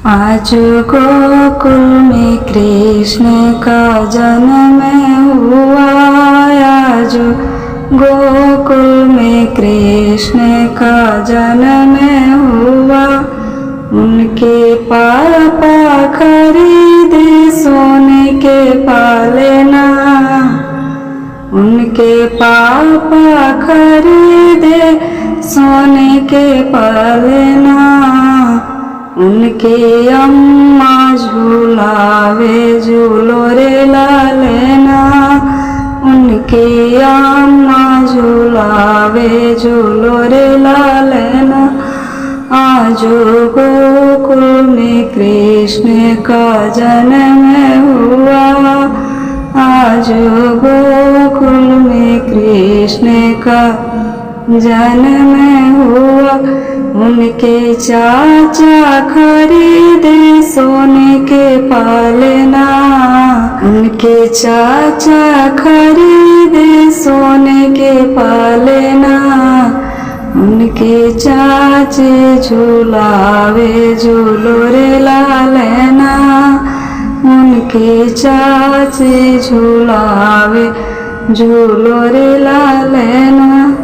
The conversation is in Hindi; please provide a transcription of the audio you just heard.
आज गोकुल में कृष्ण का जन्म हुआ। आज गोकुल में कृष्ण का जन्म हुआ। उनके पापा खरीदे सोने के पालना। उनके पापा खरीदे सोने के पालना। उनके अम्मा झूलावे झूलो रे लालना। उनके अम्मा झूलावे झूलो रे लालना। आज गोकुल में कृष्ण का जन्म हुआ। आज गोकुल में कृष्ण का जन्म हुआ। उनके चाचा खरीदे सोने के पालना। उनके चाचा खरीदे सोने के पालना। उनके चाचे झूलावे झूलो रे लालना। उनके चाचे झूलावे झूलो रे लालना।